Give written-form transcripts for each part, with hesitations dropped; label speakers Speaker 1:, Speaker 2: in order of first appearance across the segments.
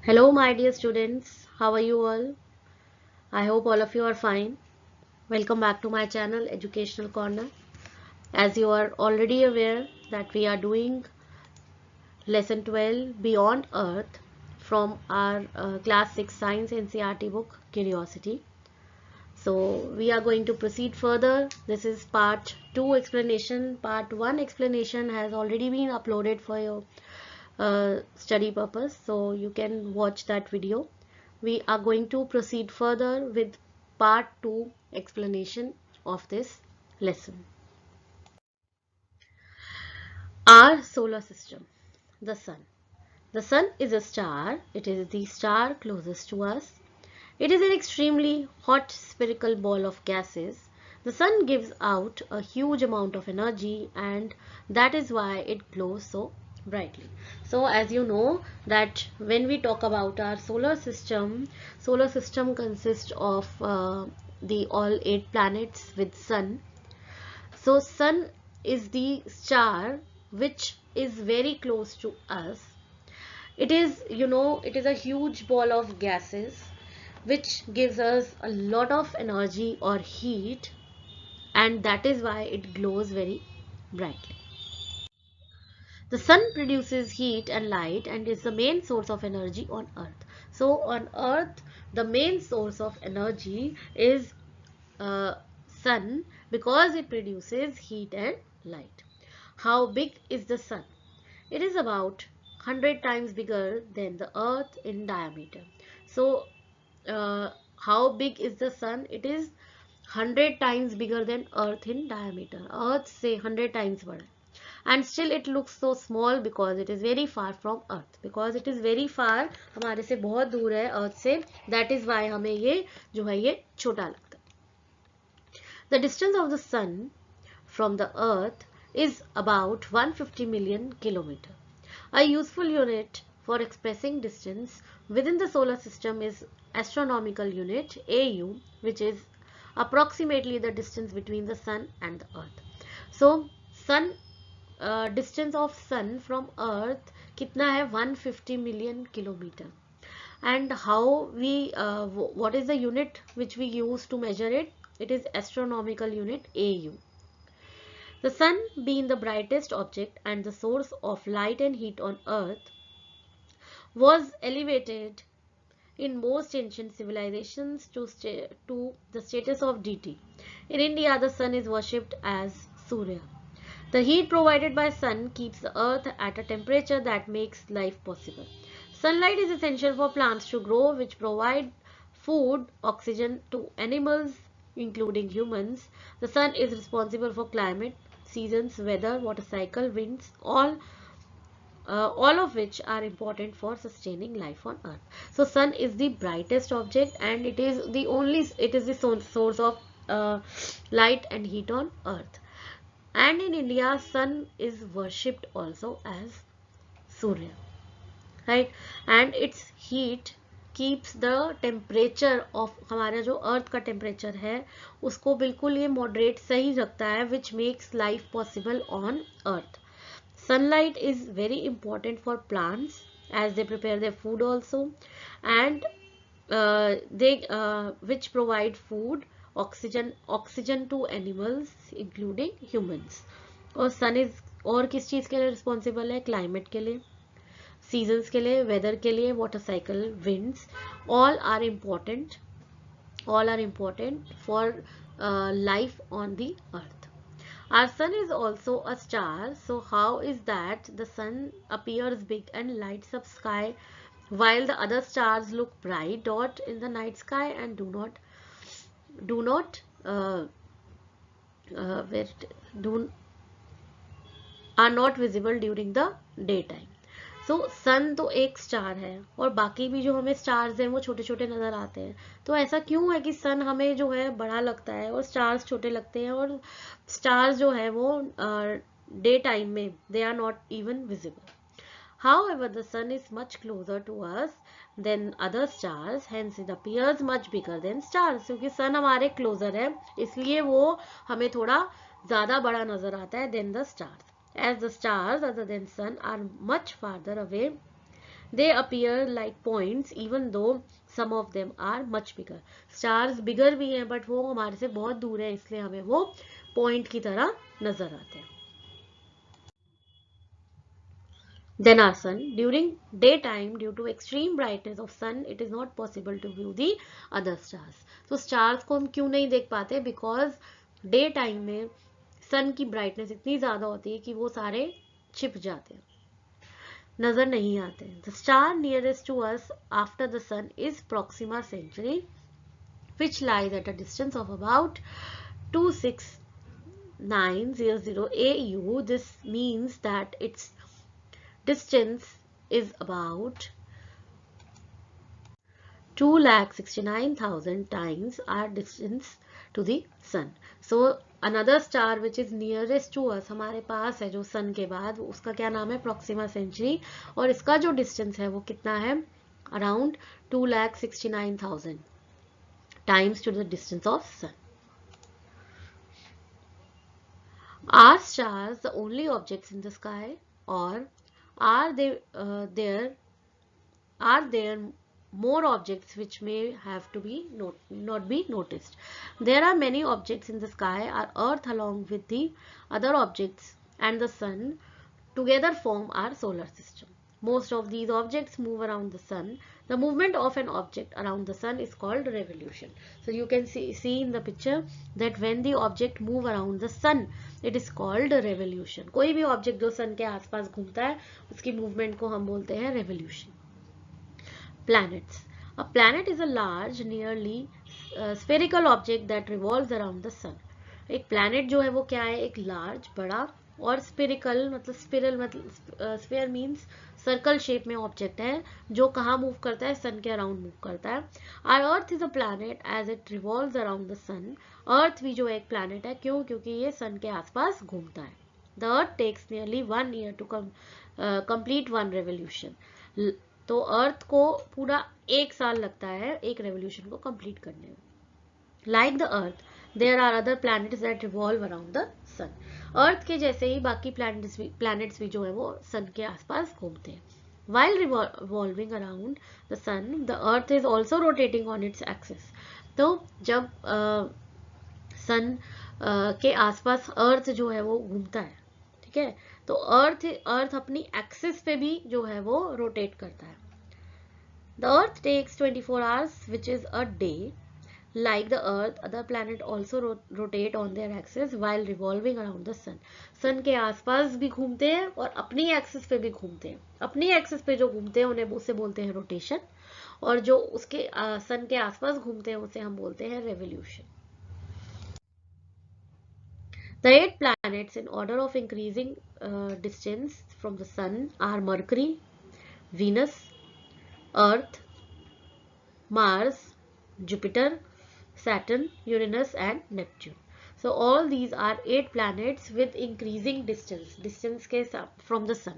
Speaker 1: Hello, my dear students. How are you all? I hope all of you are fine. Welcome back to my channel, Educational Corner. As you are already aware that we are doing lesson 12 Beyond Earth from our class 6 science NCERT book Curiosity. So we are going to proceed further. This is part 2 explanation. Part 1 explanation has already been uploaded for your study purpose, so you can watch that video. We are going to proceed further with part 2 explanation of this lesson. Our solar system, the sun. The sun is a star. It is the star closest to us. It is an extremely hot spherical ball of gases. The sun gives out a huge amount of energy, and that is why it glows so brightly. So as you know that when we talk about our solar system consists of the all 8 planets with sun. So sun is the star which is very close to us. It is, it is a huge ball of gases which gives us a lot of energy or heat, and that is why it glows very brightly. The sun produces heat and light and is the main source of energy on earth. So on earth the main source of energy is uh, sun, because it produces heat and light. How big is the sun? It is about 100 times bigger than the earth in diameter. So how big is the sun? It is 100 times bigger than earth in diameter. Earth say 100 times bigger, and still it looks so small because it is very far from earth, because it is very far, हमारे से बहुत दूर है earth से. That is why हमें ये जो है ये छोटा लगता है. The distance of the sun from the earth is about 150 million kilometers. A useful unit for expressing distance within the solar system is astronomical unit AU, which is approximately the distance between the sun and the earth. So sun distance of sun from earth कितना है? 150 million kilometer. And how we what is the unit which we use to measure it? It is astronomical unit AU. The sun, being the brightest object and the source of light and heat on earth, was elevated in most ancient civilizations to the status of deity. In India, the sun is worshipped as Surya. The heat provided by sun keeps the earth at a temperature that makes life possible. Sunlight is essential for plants to grow, which provide food, oxygen to animals, including humans. The sun is responsible for climate, seasons, weather, water cycle, winds, all of which are important for sustaining life on earth. So sun is the brightest object, and it is the source of light and heat on earth. And in India, sun is worshipped also as Surya, right? And its heat keeps the temperature of हमारा जो अर्थ का temperature है उसको बिल्कुल ये moderate सही रखता है, which makes life possible on earth. Sunlight is very important for plants as they prepare their food also, and they which provide food, oxygen to animals including humans. और sun is और किस चीज़ के लिए responsible है? Climate के लिए, seasons के लिए, वेदर के लिए, water cycle, winds, all are important all are important for life on the earth. Our sun is also a star. So how is that the sun appears big and lights up sky while the other stars look bright dot in the night sky and do not where do are not visible during the daytime? सो सन तो एक star है और बाकी भी जो हमें stars हैं वो छोटे छोटे नजर आते हैं. तो ऐसा क्यों है कि सन हमें जो है बड़ा लगता है और स्टार्स छोटे लगते हैं, और स्टार्स जो है वो डे टाइम में they are not even visible. However, the sun is much closer to us than other stars, hence it appears much bigger than stars. क्योंकि सन हमारे क्लोजर है इसलिए वो हमें थोड़ा ज़्यादा बड़ा नजर आता है than the stars. As the stars other than sun are much farther away, They appear like points even though some of them are much bigger. Stars bigger भी हैं but वो हमारे से बहुत दूर है, इसलिए हमें वो point की तरह नजर आते हैं. Then our sun. During daytime, due to extreme brightness of sun, it is not possible to view the other stars. So stars को हम क्यों नहीं देख पाते? Because daytime में sun की brightness इतनी ज़्यादा होती है कि वो सारे छिप जाते हैं, नजर नहीं आते. The star nearest to us after the sun is Proxima Centauri, which lies at a distance of about 26900 AU. This means that its distance is about 2,69,000 times our distance to the sun. So another star which is nearest to us, हमारे पास है जो sun के बाद, उसका क्या नाम है? Proxima Centauri. और इसका जो distance है वो कितना है? Around 2,69,000 times to the distance of sun. Are stars the only objects in the sky, or are there more objects which may have to be not be noticed? There are many objects in the sky. Our Earth along with the other objects and the sun together form our solar system. Most of these objects move around the sun. The movement of an object around the sun is called revolution. So you can see in the picture that when the object move around the sun, it is called revolution. कोई भी object जो sun के आसपास घूमता है उसकी movement को हम बोलते हैं revolution. Planets. A planet is a large, nearly spherical object that revolves around the sun. एक planet जो है वो क्या है? एक large, बड़ा और spherical मतलब spiral मतलब sphere means सर्कल शेप में ऑब्जेक्ट है जो कहाँ मूव करता है? सन के अराउंड मूव करता है. Our earth is a planet as it revolves around the sun. Earth भी जो एक प्लैनेट है, क्यों? क्योंकि ये सन के आसपास घूमता है. The earth takes nearly 1 year to complete 1 revolution. तो अर्थ को पूरा 1 साल लगता है एक रेवोल्यूशन को कंप्लीट करने में. Like the earth there are other planets that revolve around the sun. Earth के जैसे ही बाकी प्लैनेट्स भी जो है वो सन के आसपास घूमते हैं. While revolving around the sun, the earth is also rotating on its axis. तो जब सन के आसपास अर्थ जो है वो घूमता है, ठीक है, तो अर्थ अपनी एक्सिस पे भी जो है वो रोटेट करता है. The earth takes 24 hours, which is a day. Like the earth, other planets also rotate on their axis while revolving around the sun. सन के आसपास भी घूमते हैं और अपनी एक्सिस पे भी घूमते हैं. अपनी एक्सिस पे जो घूमते हैं उन्हें उसे बोलते हैं रोटेशन, और जो उसके सन के आसपास घूमते हैं उसे हम बोलते हैं revolution. The 8 planets in order of increasing distance from the sun are Mercury, Venus, Earth, Mars, Jupiter, Saturn, Uranus and Neptune. So all these are 8 planets with increasing distance के from the sun.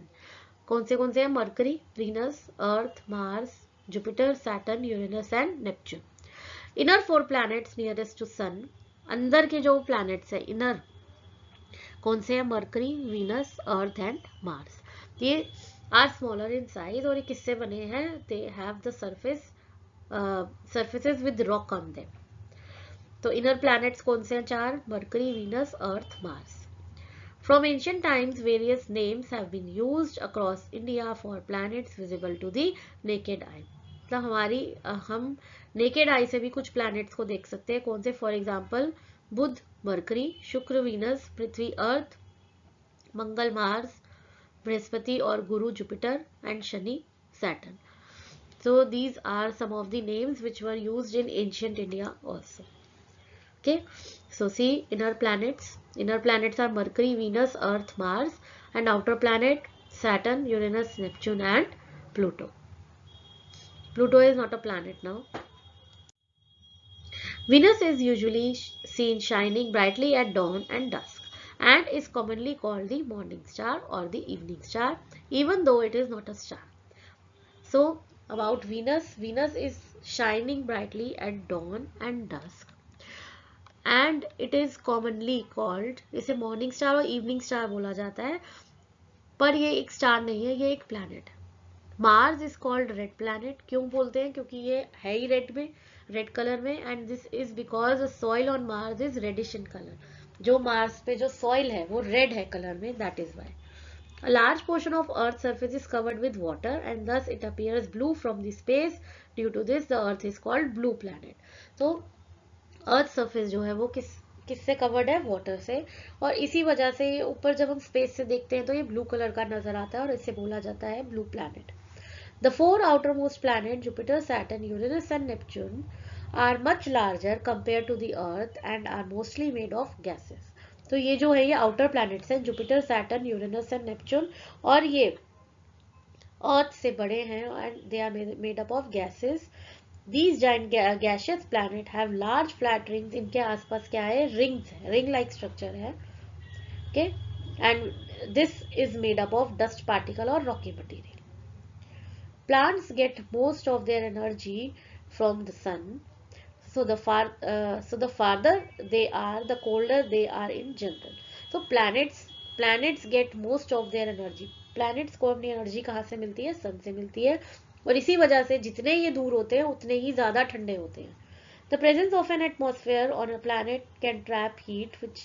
Speaker 1: कौन से हैं? Mercury, Venus, Earth, Mars, Jupiter, Saturn, Uranus and Neptune. Inner 4 planets nearest to sun. अंदर के जो planets है inner, कौन से हैं? Mercury, Venus, Earth and Mars. ये are smaller in size और ये किससे बने हैं? They have the surfaces with rock on them. तो इनर प्लैनेट्स कौन से हैं? 4. Mercury, Venus, Earth, Mars. From ancient times various names have been used across India for planets visible to the naked eye. मतलब हम naked eye से भी कुछ planets को देख सकते हैं. कौन से? फॉर एग्जाम्पल बुध, मरकरी, शुक्र, वीनस, पृथ्वी, अर्थ, मंगल, मार्स, बृहस्पति और गुरु, Jupiter and Shani, Saturn. So these are some of the names which were used in ancient India also. Okay, so see inner planets. Inner planets are Mercury, Venus, Earth, Mars, and outer planet Saturn, Uranus, Neptune and Pluto. Pluto is not a planet now. Venus is usually seen shining brightly at dawn and dusk and is commonly called the morning star or the evening star, even though it is not a star. So about Venus, Venus is shining brightly at dawn and dusk and it is commonly called, इसे morning star और evening star बोला जाता है, पर ये एक star नहीं है, ये एक प्लैनेट है. Mars is called red planet, क्यों बोलते हैं, क्योंकि ये है ही रेड में, रेड कलर में, and this is because soil on Mars is reddish in colour, जो मार्स पे जो सॉइल है वो रेड है कलर में, that is why. A large portion of Earth's surface is covered with water and thus it appears blue from the space. Due to this, the Earth is called blue planet. So, Earth surface जो है वो किससे covered है, water से, और इसी वजह से ये ऊपर जब हम स्पेस से देखते हैं तो ये ब्लू कलर का नजर आता है और इसे बोला जाता है blue planet. The four outermost planets, Jupiter, Saturn, Uranus and Neptune, are much larger compared to the Earth and are mostly made of gases. तो ये जो है ये आउटर प्लैनेट्स हैं, Jupiter, Saturn, Uranus and Neptune, और ये Earth से बड़े हैं and they are made up of gases. These giant gaseous planet have large flat rings. इनके आसपास क्या है, रिंग्स है, रिंग लाइक स्ट्रक्चर है. Okay, and this is made up of dust particle और rocky material. Plants get most of their energy from the sun. So the farther they are, the colder they are in general. So planets get most of their energy. Planets को अपनी energy कहाँ से मिलती है, सन से मिलती है, और इसी वजह से जितने ये दूर होते हैं उतने ही ज्यादा ठंडे होते हैं. The presence of an atmosphere on a planet can trap heat, which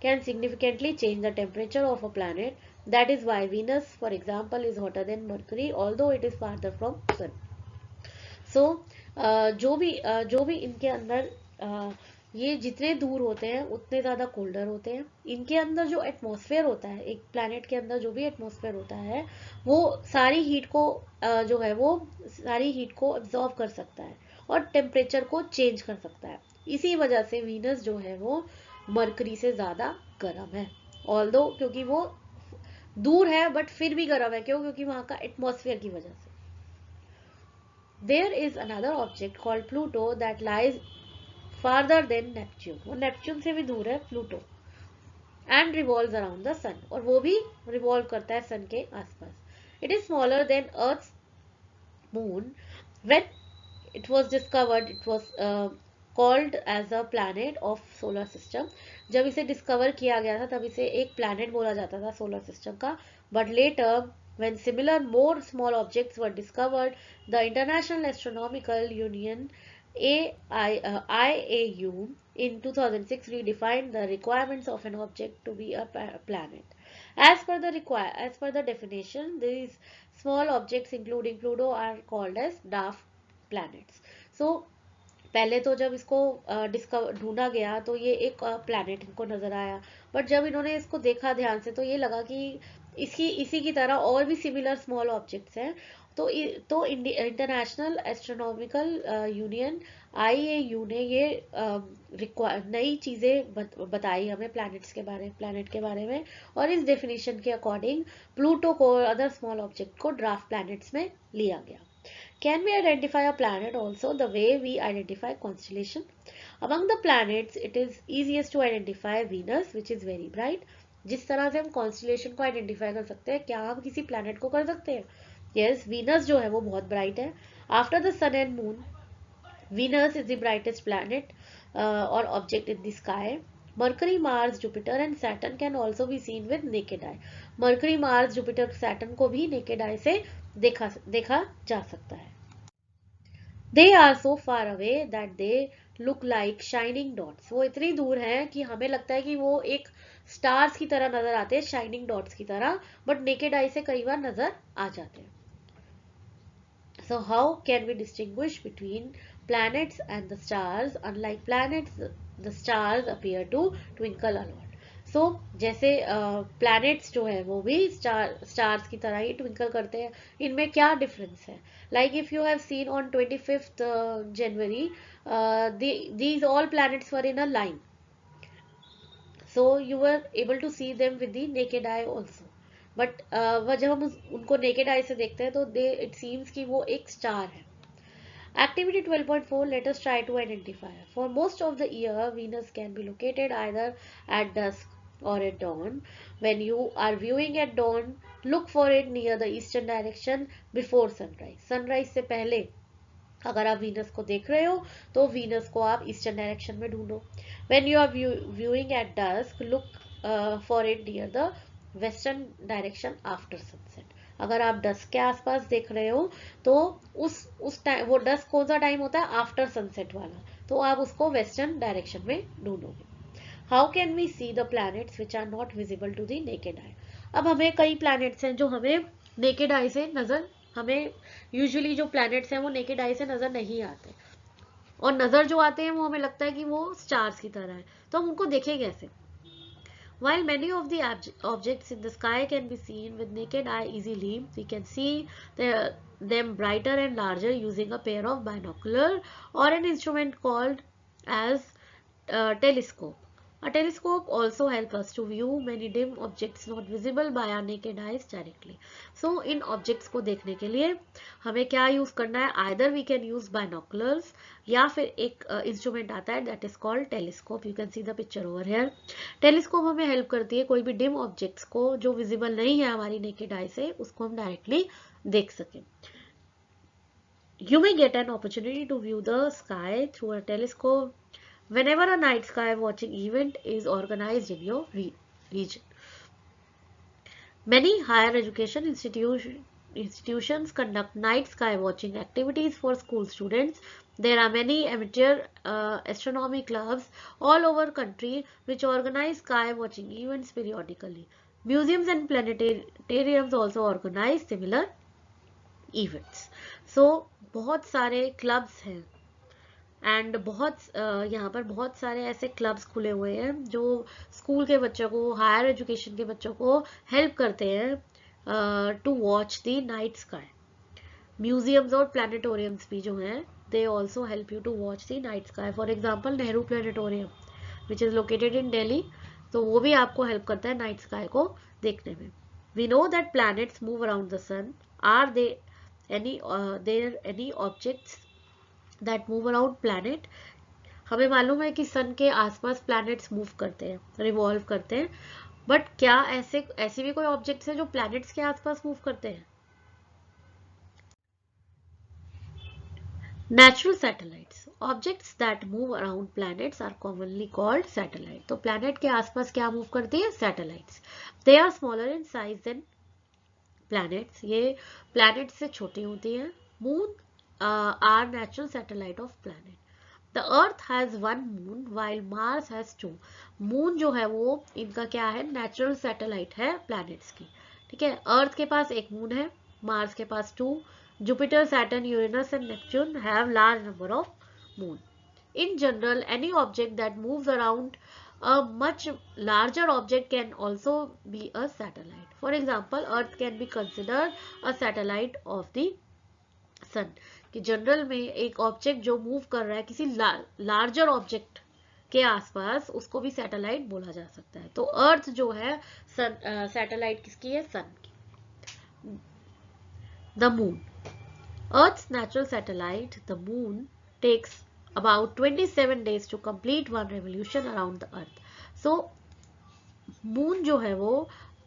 Speaker 1: can significantly change the temperature of a planet. That is why Venus, for example, is hotter than Mercury, although it is farther from Sun. So जो भी इनके अंदर ये जितने दूर होते हैं उतने ज़्यादा कोल्डर होते हैं. इनके अंदर जो एटमॉस्फेयर होता है, एक प्लैनेट के अंदर जो भी एटमॉस्फेयर होता है वो सारी हीट को जो है वो सारी हीट को अब्जॉर्व कर सकता है और टेम्परेचर को चेंज कर सकता है. इसी वजह से वीनस जो है वो मरकरी से ज़्यादा गर्म है, ऑल्दो क्योंकि वो दूर है बट फिर भी गर्म है. क्यों, क्योंकि वहाँ का एटमॉस्फेयर की वजह से. There is another object called Pluto that lies farther than Neptune. वो नेपच्यून से भी दूर है Pluto, and revolves around the sun. और वो भी revolve करता है सन के आसपास. It is smaller than Earth's moon. When it was discovered, it was called as a planet of solar system. जब इसे डिस्कवर किया गया था तब इसे एक प्लैनेट बोला जाता था सोलर सिस्टम का. But later, when similar more small objects were discovered, the International Astronomical Union IAU in 2006 redefined the requirements of an object to be a planet. As per the definition, these small objects including Pluto are called as dwarf planets. So पहले तो जब इसको ढूंढा गया तो ये एक planet इनको नजर आया, बट जब इन्होंने इसको देखा ध्यान से तो ये लगा कि इसी की तरह और भी सिमिलर स्मॉल ऑब्जेक्ट्स हैं. तो इंटरनेशनल एस्ट्रोनॉमिकल यूनियन IAU ने ये नई चीजें बताई हमें प्लैनेट के बारे में, और इस डेफिनेशन के अकॉर्डिंग प्लूटो को और अदर स्मॉल ऑब्जेक्ट को ड्राफ्ट प्लैनेट्स में लिया गया. Can we identify a planet also the way we identify constellation? Among the planets, it is easiest to identify Venus, which is very bright. जिस तरह से हम कॉन्स्टलेशन को आइडेंटिफाई कर सकते हैं, क्या हम किसी प्लैनेट को कर सकते हैं? यस, वीनस जो है वो बहुत ब्राइट है. After the sun and moon, Venus is the brightest planet और object in the sky. Mercury, Mars, Jupiter and Saturn can also be seen with naked eye. Mercury, Mars, Jupiter, Saturn को भी naked eye से देखा जा सकता है. They are so far away that they look like shining dots. वो इतनी दूर हैं कि हमें लगता है कि वो एक स्टार्स की तरह नजर आते हैं, शाइनिंग डॉट्स की तरह, बट नेकेड आई से कई बार नजर आ जाते हैं. So how can we distinguish between planets and the stars? Unlike planets, the stars appear to twinkle a lot. So जैसे planets जो है वो भी stars की तरह ही twinkle करते हैं. इनमें क्या difference है? Like if you have seen on 25th January, these all planets were in a line. So you were able to see them with the naked eye also. But जब हम उनको naked eye से देखते हैं तो it seems कि वो एक star है. Activity 12.4, let us try to identify. For most of the year, Venus can be located either at dusk or at dawn. When you are viewing at dawn, look for it near the eastern direction before sunrise. Sunrise से पहले अगर आप Venus को देख रहे हो तो Venus को आप ईस्टर्न डायरेक्शन में ढूंढो. When you are viewing at dusk, look for it near the western direction after sunset. अगर आप डस्क के आसपास देख रहे हो तो उस टाइम, वो डस्क कौन सा टाइम होता है, आफ्टर सनसेट वाला, तो आप उसको वेस्टर्न डायरेक्शन में ढूंढोगे। How can we see the planets which are not visible to the naked eye. अब हमें कई प्लैनेट्स हैं जो हमें नेकेड आई से नजर, हमें यूजुअली जो प्लैनेट्स हैं वो नेकेड आई से नजर नहीं आते, और नजर जो आते हैं वो हमें लगता है कि वो स्टार्स की तरह है, तो हम उनको देखें कैसे। While many of the objects in the sky can be seen with naked eye easily, we can see them brighter and larger using a pair of binocular or an instrument called as telescope. A telescope also helps us to view many dim objects not visible by our naked eyes directly. So in objects को देखने के लिए हमें क्या use करना है, either we can use binoculars या फिर एक instrument आता है that is called telescope. You can see the picture over here. Telescope हमें help करती है कोई भी dim objects को जो visible नहीं है हमारी naked eye से, उसको हम directly देख सकें. You may get an opportunity to view the sky through a telescope whenever a night sky watching event is organized in your region. Many higher education institutions conduct night sky watching activities for school students. There are many amateur astronomy clubs all over country which organize sky watching events periodically. Museums and planetariums also organize similar events. So बहुत सारे clubs हैं and बहुत यहाँ पर बहुत सारे ऐसे clubs खुले हुए हैं जो स्कूल के बच्चों को, हायर एजुकेशन के बच्चों को हेल्प करते हैं to watch the night sky. Museums और प्लानिटोरियम्स भी जो हैं they also help you to watch the night sky. For example Nehru planetarium which is located in Delhi, तो वो भी आपको हेल्प करता है नाइट स्काई को देखने में. We know that planets move around the sun. Are they any objects that move around planet. हमें मालूम है कि सन के आसपास प्लैनेट्स मूव करते हैं, रिवॉल्व करते हैं, बट क्या ऐसे भी कोई ऑब्जेक्ट्स हैं जो प्लैनेट्स के आसपास मूव करते हैं? Natural satellites. Objects that move around planets are commonly called satellite. तो प्लैनेट के आसपास क्या मूव करती है? Satellites. They are smaller in size than planets. ये प्लैनेट्स से छोटी होती हैं. Moon are natural satellite of planet. The Earth has one moon while Mars has two. Moon जो है वो इनका क्या है? Natural satellite है planets की. ठीक है, Earth के पास एक moon है, Mars के पास 2. Jupiter, Saturn, Uranus and Neptune have large number of moon. In general, any object that moves around a much larger object can also be a satellite. For example, Earth can be considered a satellite of the सन. कि general में एक object जो move कर रहा है किसी larger object के आसपास, उसको भी सैटेलाइट बोला जा सकता है. तो अर्थ जो है सैटेलाइट किसकी है? सन की. The moon. Earth's natural satellite, the moon, takes about 27 days to complete one revolution around the earth. So, moon जो है वो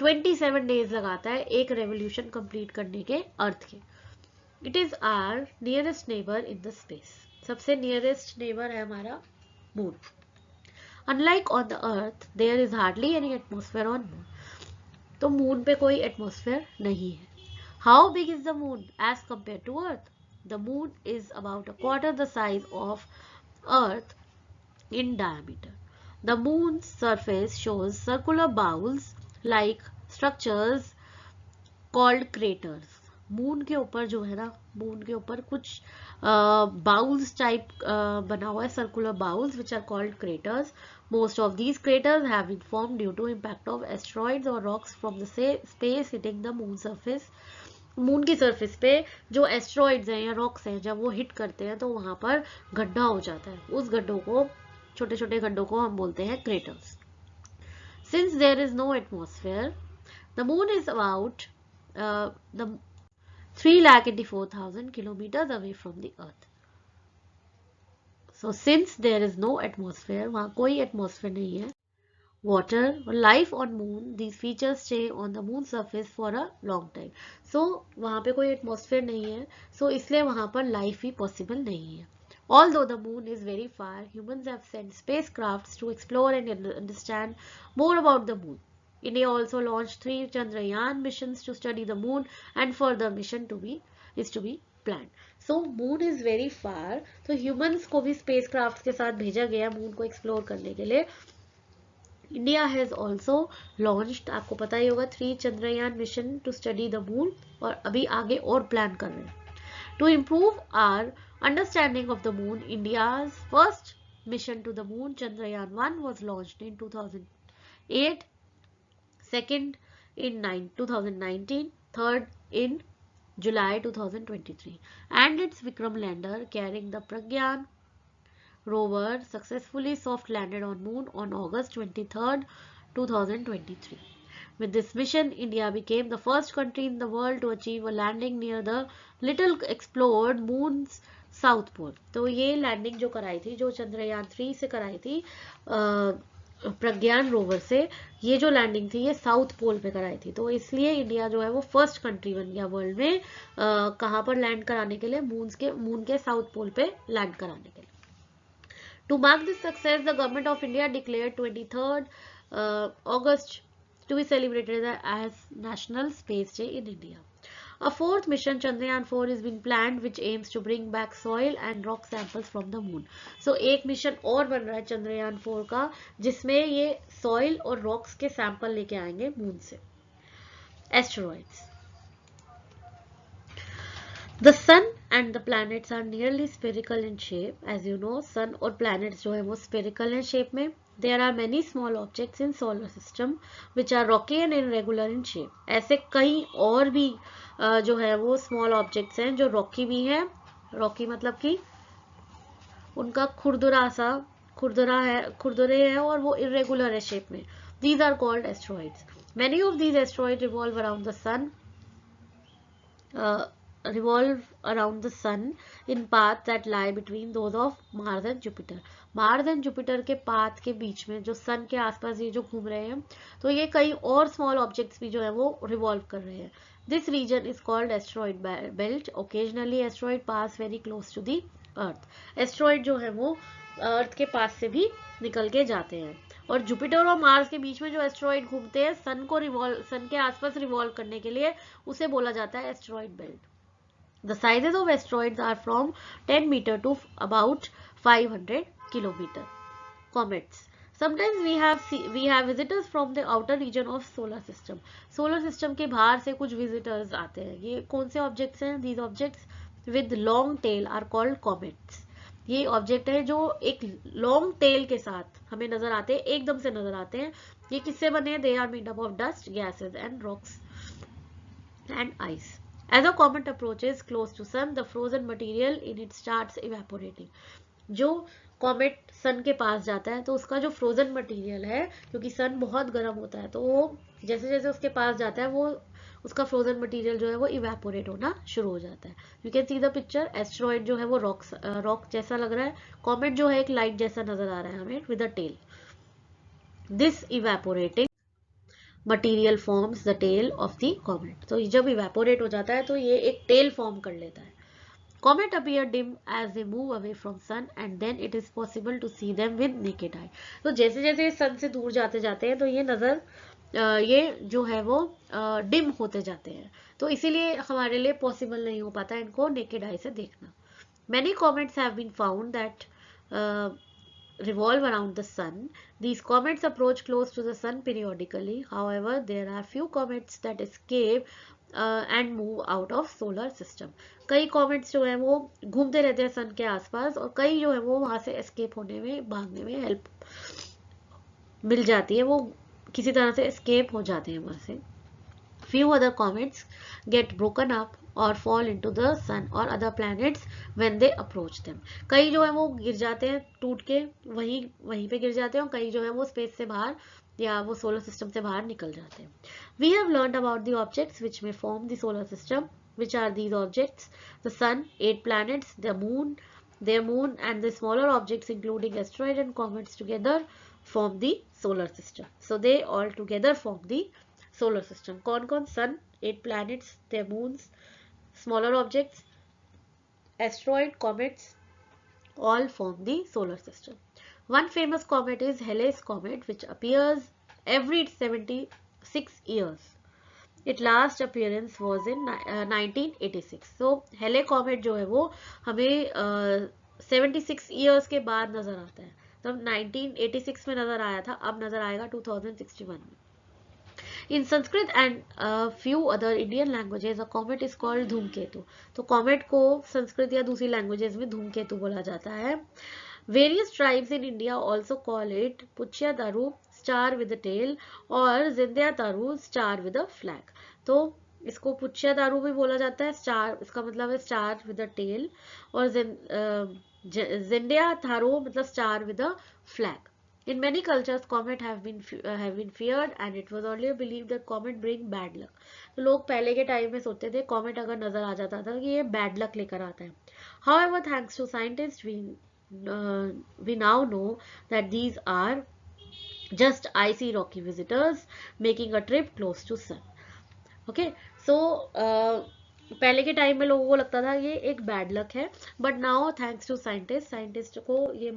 Speaker 1: 27 days लगाता है एक revolution complete करने के अर्थ के. It is our nearest neighbor in the space. सबसे nearest neighbor है हमारा moon. Unlike on the earth, there is hardly any atmosphere on moon. तो moon पे कोई atmosphere नहीं है. How big is the moon as compared to earth? The moon is about a quarter the size of earth in diameter. The moon's surface shows circular bowls like structures called craters. Moon के ऊपर जो है ना, moon के ऊपर कुछ bowls type बना हुआ है, circular bowls which are called craters. Most of these craters have been formed due to impact of asteroids और rocks from the space hitting the moon surface. Moon की सरफेस पे जो एस्ट्रॉइड्स हैं या rocks हैं, जब वो हिट करते हैं तो वहां पर गड्ढा हो जाता है. उस गड्ढों को, छोटे छोटे गड्ढों को हम बोलते हैं craters. Since there is no atmosphere, the moon is about 384,000 kilometers away from the earth. So since there is no atmosphere, वहाँ कोई atmosphere नहीं है, water or life on moon, these features stay on the moon surface for a long time. So वहाँ पे कोई atmosphere नहीं है, so इसलिए वहाँ पर life भी possible नहीं है. Although the moon is very far, humans have sent spacecrafts to explore and understand more about the moon. India also launched 3 Chandrayaan missions to study the moon, and further mission is to be planned. So moon is very far. तो humans को भी spacecraft के साथ भेजा गया moon को explore करने के लिए. India has also launched, आपको पता ही होगा, 3 Chandrayaan mission to study the moon, और अभी आगे और plan कर रहे हैं. To improve our understanding of the moon, India's first mission to the moon, Chandrayaan 1, was launched in 2008, second in 2019, third in July 2023, and its Vikram lander carrying the Pragyan rover successfully soft landed on moon on August 23rd, 2023. With this mission, India became the first country in the world to achieve a landing near the little explored moon's south pole. तो ये landing जो कराई थी, जो चंद्रयान 3 से कराई थी प्रज्ञान rover से, ये जो लैंडिंग थी ये साउथ पोल पे कराई थी. तो इसलिए इंडिया जो है वो फर्स्ट कंट्री बन गया वर्ल्ड में कहाँ पर लैंड कराने के लिए, मून के साउथ पोल पे लैंड कराने के लिए. To mark this success, the government of India declared 23rd August to be celebrated as National Space Day in India. A fourth mission, Chandrayaan 4, is being planned, which aims to bring back soil and rock samples from the moon. So एक mission और बन रहा है चंद्रयान 4 का, जिसमें ये soil और rocks के sample लेके आएंगे moon से. Asteroids. The sun and the planets are nearly spherical in shape. As you know, sun और planets जो है वो spherical in shape में. There are many small objects in solar system which are rocky and irregular in shape. ऐसे कई और भी जो है वो small objects हैं जो rocky भी हैं. Rocky मतलब कि उनका खुरदुरे है और वो irregular है shape में. These are called asteroids. Many of these asteroids revolve around the sun. In paths that lie between those of Mars and Jupiter. Mars and Jupiter के path के बीच में जो sun के आसपास ये जो घूम रहे हैं, तो ये कई और small objects भी जो है वो revolve कर रहे हैं. This region is called asteroid belt. Occasionally asteroid pass very close to the Earth. Asteroid जो है वो Earth के पास से भी निकल के जाते हैं. और जुपिटर और मार्स के बीच में जो एस्टेरॉइड घूमते हैं सन के आसपास रिवॉल्व करने के लिए, उसे बोला जाता है asteroid belt. The sizes of asteroids are from 10 meter to about 500 kilometer. Comets. Sometimes we have visitors from the outer region of solar system. Solar system के बाहर से कुछ visitors आते हैं. ये कौन से objects हैं? These objects with long tail are called comets. ये ऑब्जेक्ट है जो एक लॉन्ग टेल के साथ हमें नजर आते हैं, एकदम से नजर आते हैं. ये किससे बने हैं? They are made up of dust, gases and rocks and ice. As a comet approaches close to sun, the frozen material in it starts evaporating. जो कॉमेट सन के पास जाता है तो उसका जो फ्रोजन मटेरियल है, क्योंकि सन बहुत गर्म होता है, तो वो जैसे जैसे उसके पास जाता है वो उसका फ्रोजन मटेरियल जो है वो इवेपोरेट होना शुरू हो जाता है. You can see the picture. Asteroid जो है वो रॉक जैसा लग रहा है, कॉमेट जो है एक लाइट जैसा नजर आ रहा है हमें with a tail. This evaporating material forms the tail of the comet. तो जब इवेपोरेट हो जाता है तो ये एक टेल फॉर्म कर लेता है. Comet appear dim as they move away from sun and then it is possible to see them with naked eye. तो जैसे जैसे सन से दूर जाते जाते हैं तो ये जो है वो डिम होते जाते हैं, तो इसीलिए हमारे लिए पॉसिबल नहीं हो पाता इनको नेकेड आई से देखना. Many comets have been found that revolve around the sun. These comets approach close to the sun periodically. However, there are few comets that escape and move out of solar system. कई comets जो है वो घूमते रहते हैं सन के आसपास, और कई जो है वो वहां से एस्केप होने में, भागने में हेल्प मिल जाती है, वो किसी तरह से एस्केप हो जाते हैं वहां से. Few other comets get broken up or fall into the sun or other planets when they approach them. कई जो है वो गिर जाते हैं टूट के, वहीं पे गिर जाते हैं, और कई जो है वो स्पेस से बाहर या वो सोलर सिस्टम से बाहर निकल जाते हैं. We have learned about the objects which may form the solar system. Which are these objects? The sun, 8 planets, their moon and the smaller objects including asteroids and comets together form the solar system. So they all together form the solar system. कौन sun, 8 planets, their moons, smaller objects, asteroid, comets, all form the solar system. One famous comet is Halley's Comet, which appears every 70 years. Its last appearance was in 1986. So हेले comet जो है वो हमें 76 years के बाद नजर आता है. तब 1986 में नजर आया था, अब नजर आएगा 2061 में. In Sanskrit and a few other Indian languages, a comet is called धूमकेतु. तो comet को संस्कृत या दूसरी languages में धूमकेतु बोला जाता है. Various tribes in India also call it Puchyadaru, star with a tail, और Zindyataru, star with a flag. तो इसको पुच्छ्यादारू भी बोला जाता है, स्टार इसका मतलब है स्टार विद अ टेल, और जिंडिया थारो मतलब star with a flag. In many cultures, comet have been feared, and it was earlier believed that comet bring bad luck. तो लोग पहले के टाइम में सोचते थे comet अगर नजर आ जाता था कि ये bad luck लेकर आता है. However, thanks to scientists, we now know that these are just icy rocky visitors making a trip close to sun. Okay, so पहले के टाइम में लोगों को लगता था ये एक बैड लक है, but now thanks to scientist को ये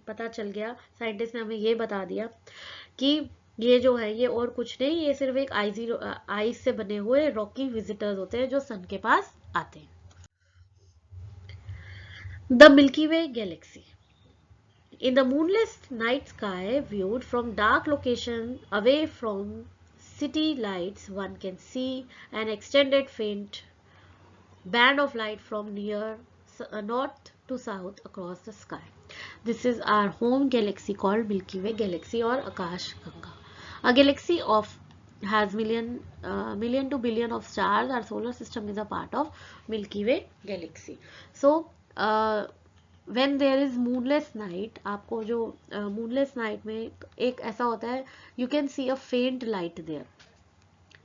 Speaker 1: पता चल गया, साइंटिस्ट ने हमें ये बता दिया कि ये जो है ये और कुछ नहीं, ये सिर्फ एक आइस से बने हुए रॉकी विजिटर्स होते हैं जो सन के पास आते हैं. The milky way Galaxy. In the moonless night sky, viewed from dark location away from city lights, one can see an extended faint band of light from near north to south across the sky. This is our home galaxy called Milky Way galaxy or Akash Ganga. A galaxy of has million to billion of stars. Our solar system is a part of Milky Way galaxy. So when there is moonless night, आपको जो moonless night में एक ऐसा होता है, you can see a faint light there,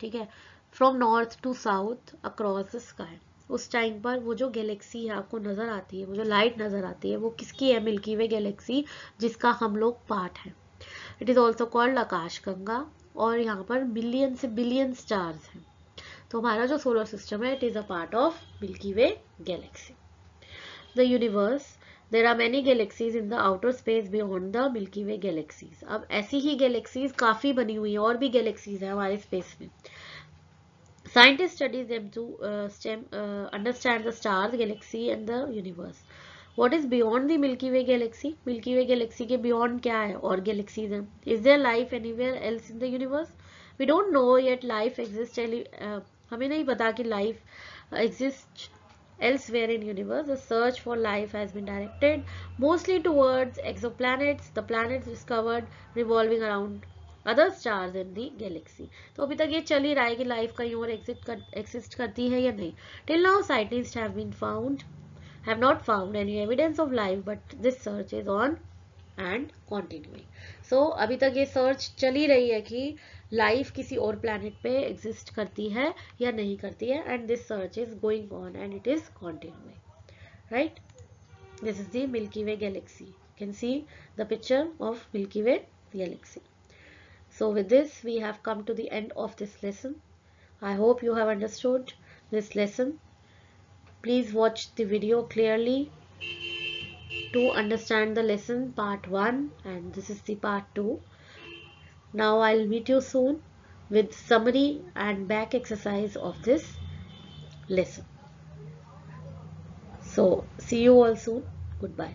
Speaker 1: ठीक है, from north to south across the sky. उस टाइम पर वो जो गैलेक्सी है आपको नजर आती है, वो जो लाइट नजर आती है, वो किसकी है? मिल्की वे गैलेक्सी, जिसका हम लोग पार्ट है. इट इज ऑल्सो कॉल्ड आकाश गंगा, और यहाँ पर मिलियन से बिलियन स्टार्स हैं. तो हमारा जो सोलर सिस्टम है, it is a part of milky way Galaxy. The universe. There are many galaxies in the outer space beyond the Milky Way galaxies. अब ऐसी ही गैलेक्सीज काफी बनी हुई हैं, और भी गैलेक्सीज हैं हमारे स्पेस में. Scientists study them to understand the stars, galaxy and the universe. What is beyond the Milky Way galaxy? Milky Way galaxy के beyond क्या है? और galaxies हैं. Is there life anywhere else in the universe? We don't know yet life exists. हमें नहीं पता कि life exists elsewhere in universe. The search for life has been directed mostly towards exoplanets, the planets discovered revolving around other stars in the Galaxy. तो अभी तक ये चल ही रहा है कि लाइफ कहीं और एग्जिस्ट करती है या नहीं. Till now scientist have not found any evidence of life, but this search is on and continuing. So अभी तक ये सर्च चल ही रही है कि लाइफ किसी और प्लैनेट पे एग्जिस्ट करती है या नहीं करती है, and this search is going on and it is continuing. Right? This is the Milky Way galaxy. You can see the picture of Milky Way galaxy. So with this, we have come to the end of this lesson. I hope you have understood this lesson. Please watch the video clearly to understand the lesson part 1, and this is the part 2. Now I'll meet you soon with summary and back exercise of this lesson. So see you all soon. Goodbye.